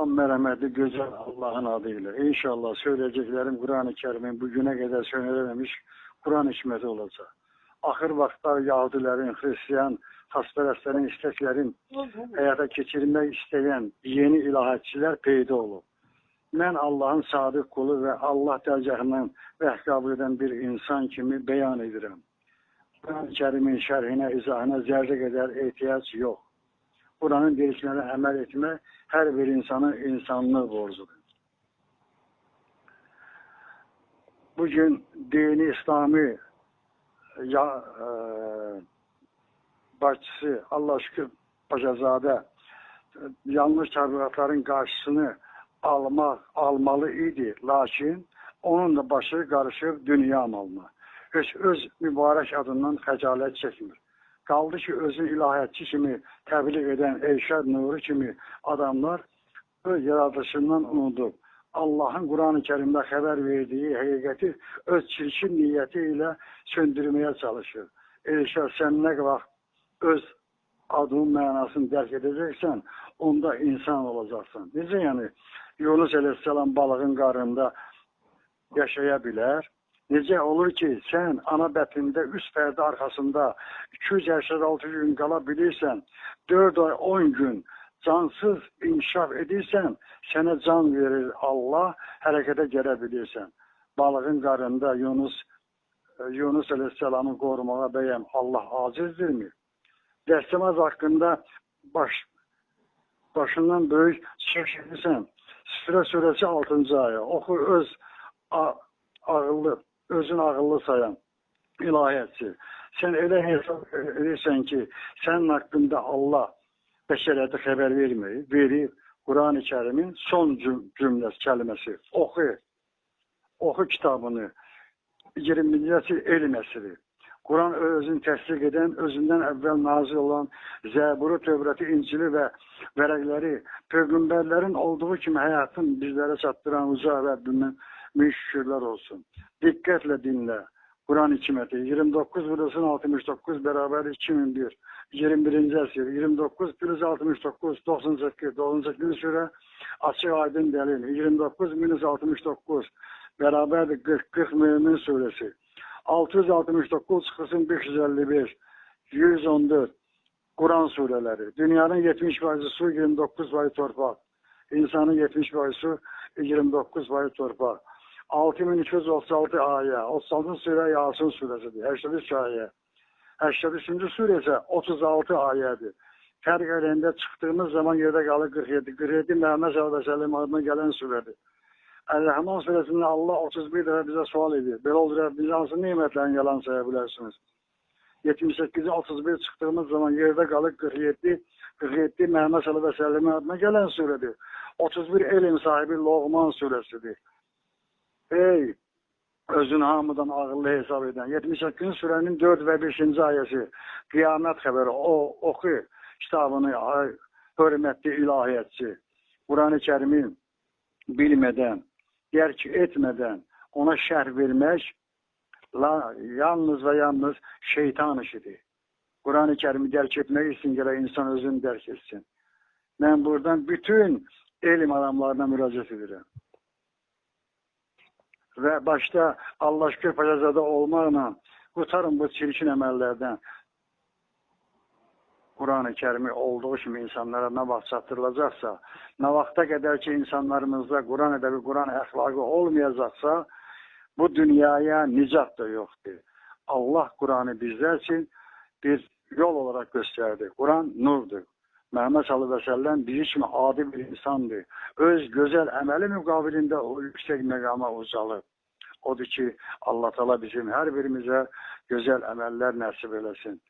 Aman merhametli, güzel Allah'ın adıyla. İnşallah söyleyeceklerim Kur'an-ı Kerim'in bugüne kadar söylenememiş Kur'an hikmeti olacak. Ahir vaxtlar Yahudilerin, Hristiyan, xaspərəstlərin, isteklerin hayata geçirmek isteyen yeni ilahiyatçiler peyda olur. Ben Allah'ın sadık kulu ve Allah dərgahından vəhqabul eden bir insan kimi beyan edirəm. Kur'an-ı Kerim'in şerhine, izahına zerre kadar ihtiyaç yok. Kur'an'ın dediklerine amel etme her bir insanın insanlığı borcudur. Bugün dini İslami başçısı Allah şükür Paşazade yanlış təbliğatların karşısını almalı idi. Lakin onun da başı karışıp dünya malına. Öz mübarek adından xəcalət çekmir. Kaldı ki özün ilahiyatçı kimi təbliğ eden Erşad Nuri kimi adamlar öz yaratışından unudub. Allah'ın Kur'an-ı Kerim'de haber verdiği hakikati öz çirkin niyetiyle söndürmeye çalışır. Erşad sen ne kadar öz adının manasını dərk edeceksen onda insan olacaksın. Necə yani Yunus Aleyhisselam balığın qarnında yaşayabilir. Necə olur ki sen ana bətnində üst pərdə arkasında 286 gün kalabilirsen 4 ay 10 gün cansız inkişaf edirsən, sənə can verir Allah, hərəkətə gelebilirsən. Balığın qarnında Yunus Aleyhisselam'ı korumağa bəyəm Allah acizdirmi? Dəstəmaz haqqında başından böyük çıxış edirsən. Süfrə surəsi 6. aya. Oxu özün ağıllı sayan ilahiyatçı. Sen elə hesab edirsən ki, sənin haqqında Allah bəşəriyyətə xəbər verir. Kur'an-ı Kerim'in son cümləsi, kəlməsi. Oxu kitabını. 20. elm əsri. Kur'an özünü təsdiq edən, özündən əvvəl nazil olan Zəburu, Tövratı, İncili və vərəqləri peyğəmbərlərin olduğu kimi həyatın bizlərə çatdıran uca Rəbbimin min şükürlər olsun. Diqqətlə dinlə. Kur'an hikmeti 29 vurulsun 69 beraber 2001. 21. əsr 29 plus 69 98 sürə açıq aydın dəlil 29 minus 69 beraber 40 Mümin suresi 669 çıxısın 555 114 Kur'an sureleri dünyanın 70% su 29% torpaq insanın 70% su 29% torpaq 6236 aya 36 sure Yasin suresidir 83 aya 83. sure ise 36 ayadır. Fərq əlində çıxdığımız zaman yerdə qalır 47 Məhəmməd s.ə.v adına gələn suredir. Əl-Rəhman suresinde Allah 31 dəfə bizə sual edir. Belə olur, biz hansı nimətlərin yalan saya bilərsiniz? 78'i 31 çıxdığımız zaman yerdə qalır 47 Məhəmməd s.ə.v adına gələn suredir. 31 elm sahibi Loğman suresidir. Ey özünü hamıdan ağıllı hesab eden 78. surenin 4 ve 5. ayəsi Kıyamet xəbəri oxu kitabını hörmətli ilahiyatçı Kur'an-ı Kerim'i bilmeden dərk etmeden ona şərh vermək yalnız ve yalnız şeytan işidir. Kur'an-ı Kerim'i dərk etmek için gerek insan özünü dərk etsin. Ben buradan bütün elm adamlarına müracaat edirəm. Ve başta Allah şükür Paşazade olmaqla kurtarın bu çirkin əməllərdən. Kur'an-ı Kerim'i olduğu kimi insanlara ne vaxt çatdırılacaqsa, ne vaxta kadar ki insanlarımızda Kur'an edebi, Kur'an əxlaqı olmayacaqsa, bu dünyaya nicat da yoktur. Allah Kur'an'ı bizler için bir yol olarak gösterdi. Kur'an nurdur. Məhəmməd s.ə.v bizi kimi adi bir insandır. Öz güzel əməli müqabilində o yüksek məqama ucalır. Odur ki Allah Teala bizim her birimize güzel əməllər nəsib eləsin.